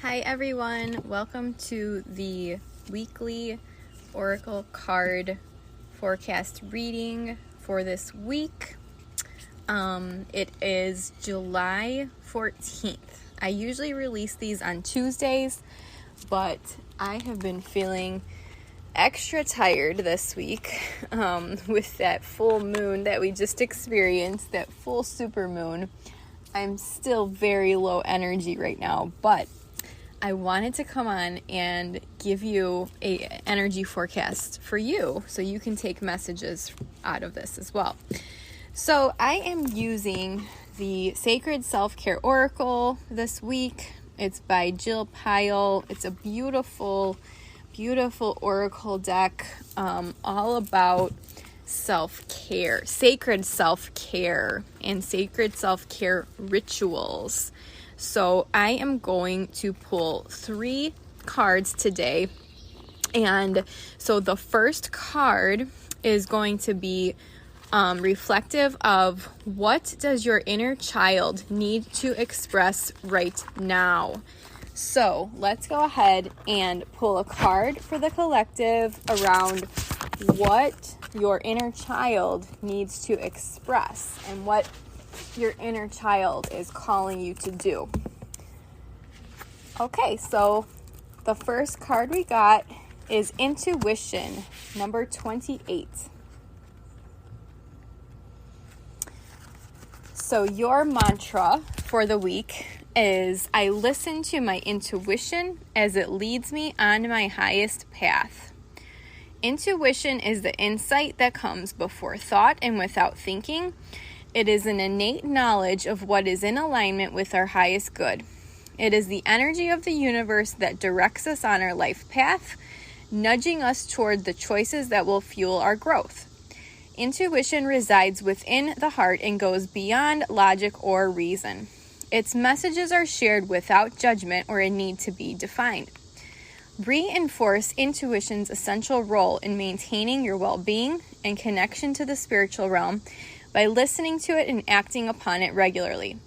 Hi everyone, welcome to the weekly Oracle card forecast reading for this week. It is July 14th. I usually release these on Tuesdays, but I have been feeling extra tired this week with that full moon that we just experienced, that full super moon. I'm still very low energy right now, but I wanted to come on and give you a energy forecast for you so you can take messages out of this as well. So I am using the Sacred Self-Care Oracle this week. It's by Jill Pyle. It's a beautiful, beautiful oracle deck all about self-care, sacred self-care, and sacred self-care rituals. So I am going to pull 3 cards today. And so the first card is going to be reflective of what does your inner child need to express right now. So let's go ahead and pull a card for the collective around what your inner child needs to express and what your inner child is calling you to do. Okay, so the first card we got is Intuition, number 28. So your mantra for the week is, I listen to my intuition as it leads me on my highest path. Intuition is the insight that comes before thought and without thinking. It is an innate knowledge of what is in alignment with our highest good. It is the energy of the universe that directs us on our life path, nudging us toward the choices that will fuel our growth. Intuition resides within the heart and goes beyond logic or reason. Its messages are shared without judgment or a need to be defined. Reinforce intuition's essential role in maintaining your well-being and connection to the spiritual realm by listening to it and acting upon it regularly.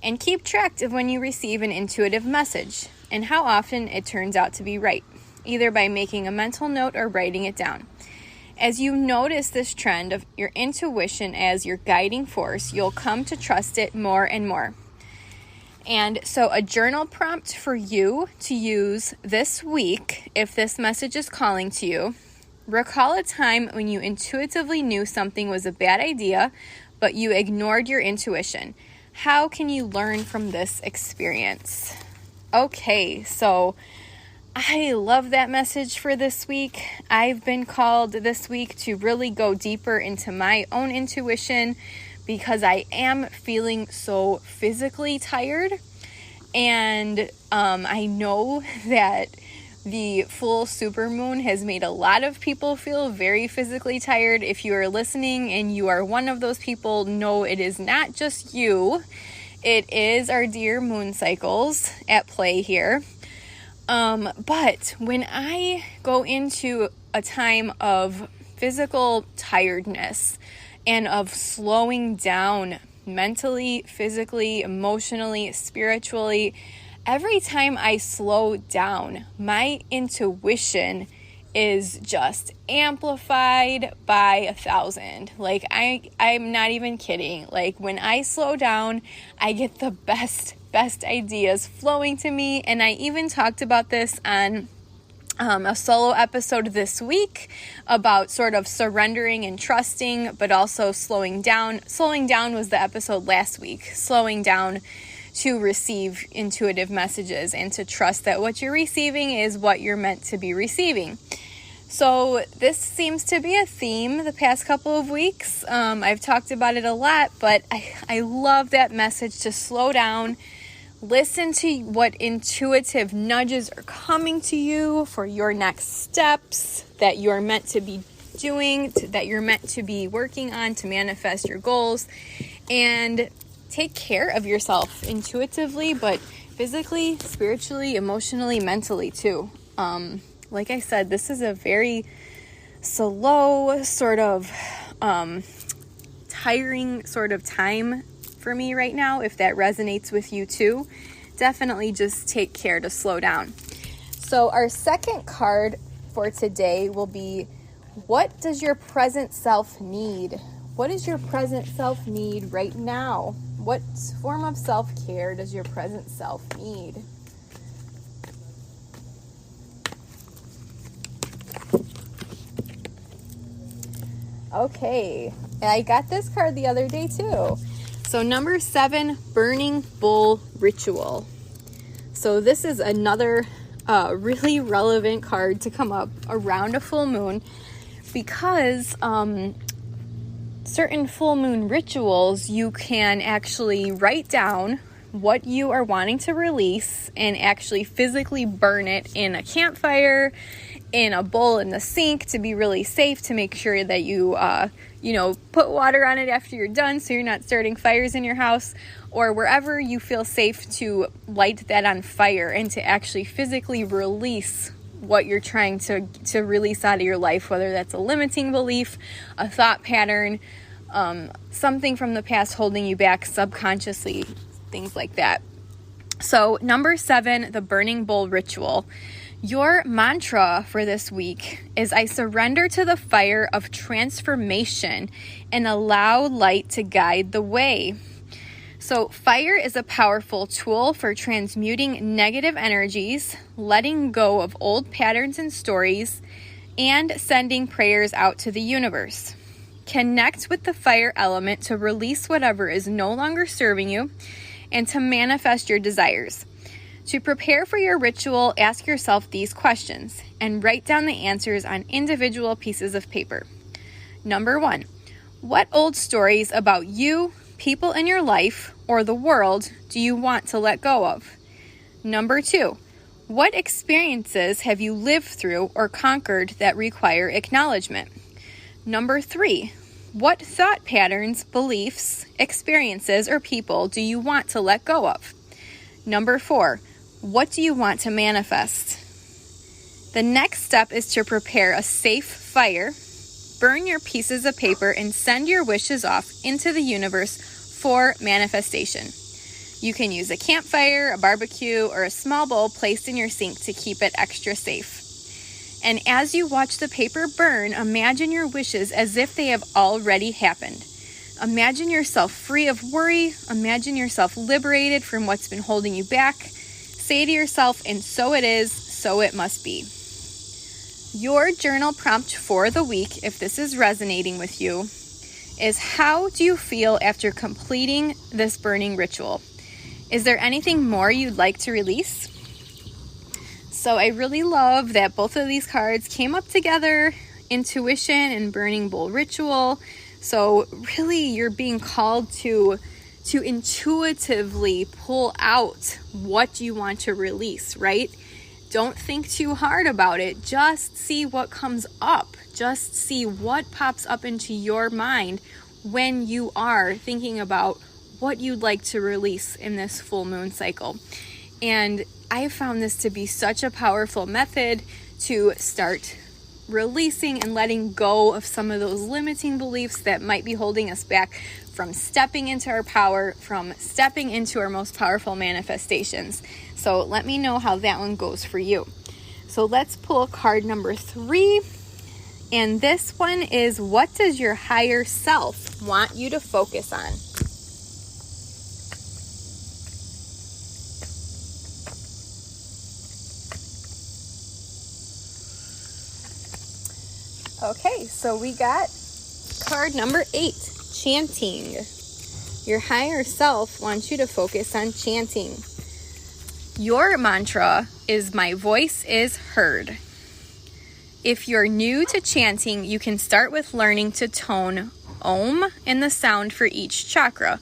And keep track of when you receive an intuitive message and how often it turns out to be right, either by making a mental note or writing it down. As you notice this trend of your intuition as your guiding force, you'll come to trust it more and more. And so a journal prompt for you to use this week, if this message is calling to you: recall a time when you intuitively knew something was a bad idea, but you ignored your intuition. How can you learn from this experience? Okay, so I love that message for this week. I've been called this week to really go deeper into my own intuition because I am feeling so physically tired. And I know that the full supermoon has made a lot of people feel very physically tired. If you are listening and you are one of those people, no, it is not just you. It is our dear moon cycles at play here. But when I go into a time of physical tiredness and of slowing down mentally, physically, emotionally, spiritually, every time I slow down, my intuition is just amplified by 1,000. Like, I'm not even kidding. Like, when I slow down, I get the best ideas flowing to me. And I even talked about this on a solo episode this week about sort of surrendering and trusting, but also slowing down. Slowing down was the episode last week. Slowing down to receive intuitive messages and to trust that what you're receiving is what you're meant to be receiving. So this seems to be a theme the past couple of weeks. I've talked about it a lot, but I love that message to slow down. Listen to what intuitive nudges are coming to you for your next steps that you're meant to be doing, that you're meant to be working on to manifest your goals. And take care of yourself intuitively, but physically, spiritually, emotionally, mentally too. Like I said, this is a very slow, sort of tiring sort of time for me right now, if that resonates with you too. definitely just take care to slow down. So our second card for today will be, what does your present self need? What does your present self need right now? What form of self-care does your present self need? Okay, I got this card the other day too. So number 7, Burning Bull Ritual. So this is another really relevant card to come up around a full moon, because certain full moon rituals, you can actually write down what you are wanting to release and actually physically burn it in a campfire, in a bowl in the sink, to be really safe, to make sure that you put water on it after you're done so you're not starting fires in your house, or wherever you feel safe to light that on fire and to actually physically release what you're trying to release out of your life, whether that's a limiting belief, a thought pattern, something from the past holding you back subconsciously, things like that. So number 7, the Burning Bull Ritual. Your mantra for this week is, I surrender to the fire of transformation and allow light to guide the way. So fire is a powerful tool for transmuting negative energies, letting go of old patterns and stories, and sending prayers out to the universe. Connect with the fire element to release whatever is no longer serving you and to manifest your desires. To prepare for your ritual, ask yourself these questions and write down the answers on individual pieces of paper. Number 1, what old stories about you, people in your life, or the world do you want to let go of? Number 2, what experiences have you lived through or conquered that require acknowledgement? Number 3, what thought patterns, beliefs, experiences, or people do you want to let go of? Number 4, what do you want to manifest? The next step is to prepare a safe fire, burn your pieces of paper, and send your wishes off into the universe for manifestation. You can use a campfire, a barbecue, or a small bowl placed in your sink to keep it extra safe. And as you watch the paper burn, imagine your wishes as if they have already happened. Imagine yourself free of worry. Imagine yourself liberated from what's been holding you back. Say to yourself, and so it is, so it must be. Your journal prompt for the week, if this is resonating with you, is, how do you feel after completing this burning ritual? Is there anything more you'd like to release? So I really love that both of these cards came up together, intuition and Burning Bull Ritual. So really you're being called to intuitively pull out what you want to release, right? Don't think too hard about it. Just see what comes up. Just see what pops up into your mind when you are thinking about what you'd like to release in this full moon cycle. And I found this to be such a powerful method to start releasing and letting go of some of those limiting beliefs that might be holding us back from stepping into our power, from stepping into our most powerful manifestations. So let me know how that one goes for you. So let's pull card number 3. And this one is, what does your higher self want you to focus on? Okay, so we got card number 8, chanting. Your higher self wants you to focus on chanting. Your mantra is, my voice is heard. If you're new to chanting, you can start with learning to tone Om and the sound for each chakra.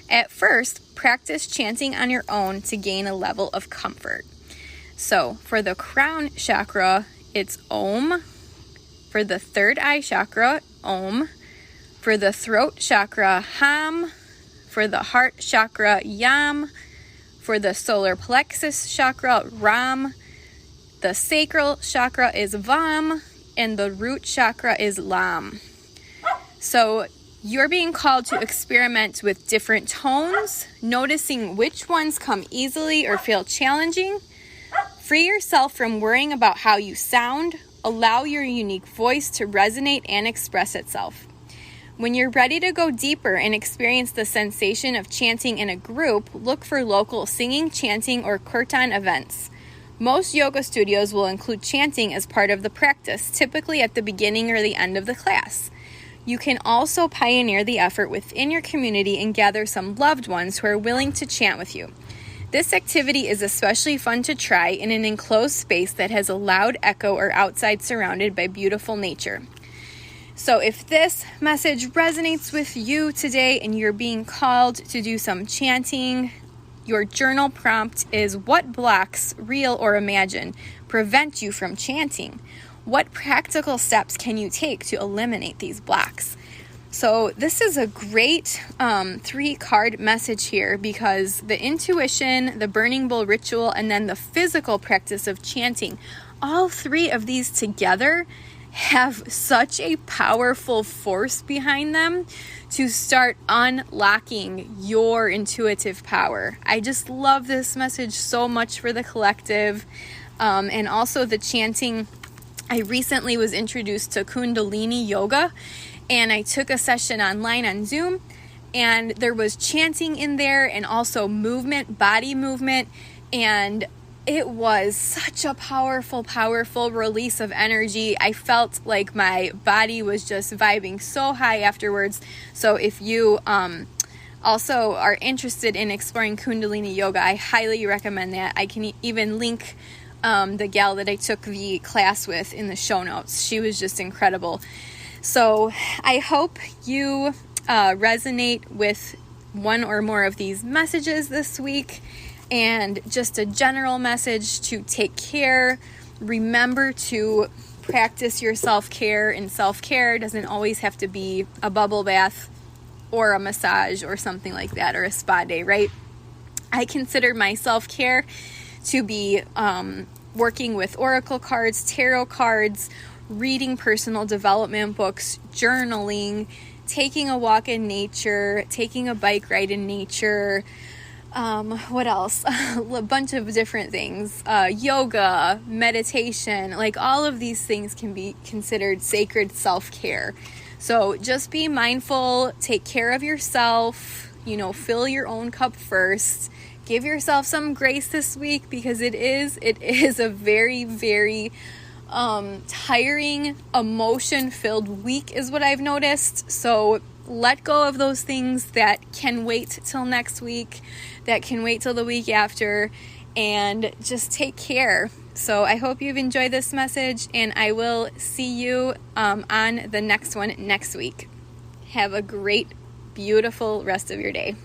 At first, practice chanting on your own to gain a level of comfort. So for the crown chakra, it's Om. For the third eye chakra, Om. For the throat chakra, Ham. For the heart chakra, Yam. For the solar plexus chakra, Ram. The sacral chakra is Vam. And the root chakra is Lam. So You're being called to experiment with different tones, noticing which ones come easily or feel challenging. Free yourself from worrying about how you sound. Allow your unique voice to resonate and express itself. When you're ready to go deeper and experience the sensation of chanting in a group, look for local singing, chanting, or kirtan events. Most yoga studios will include chanting as part of the practice, typically at the beginning or the end of the class. You can also pioneer the effort within your community and gather some loved ones who are willing to chant with you. This activity is especially fun to try in an enclosed space that has a loud echo or outside surrounded by beautiful nature. So if this message resonates with you today and you're being called to do some chanting, your journal prompt is: what blocks, real or imagined, prevent you from chanting? What practical steps can you take to eliminate these blocks? So this is a great 3-card message here, because the intuition, the burning bowl ritual, and then the physical practice of chanting, all 3 of these together have such a powerful force behind them to start unlocking your intuitive power. I just love this message so much for the collective. And also the chanting. I recently was introduced to Kundalini Yoga, and I took a session online on Zoom, and there was chanting in there and also movement, body movement, and it was such a powerful release of energy. I felt like my body was just vibing so high afterwards. So if you also are interested in exploring Kundalini Yoga, I highly recommend that. I can even link the gal that I took the class with in the show notes. She was just incredible. So I hope you resonate with one or more of these messages this week. And just a general message to take care. Remember to practice your self-care, and self-care doesn't always have to be a bubble bath or a massage or something like that, or a spa day, right? I consider my self-care to be working with oracle cards, tarot cards, reading personal development books, journaling, taking a walk in nature, taking a bike ride in nature. What else? A bunch of different things. Yoga, meditation, like all of these things can be considered sacred self-care. So just be mindful, take care of yourself, fill your own cup first. Give yourself some grace this week, because it is a very, very tiring, emotion-filled week is what I've noticed. So let go of those things that can wait till next week, that can wait till the week after, and just take care. So I hope you've enjoyed this message, and I will see you on the next one next week. Have a great, beautiful rest of your day.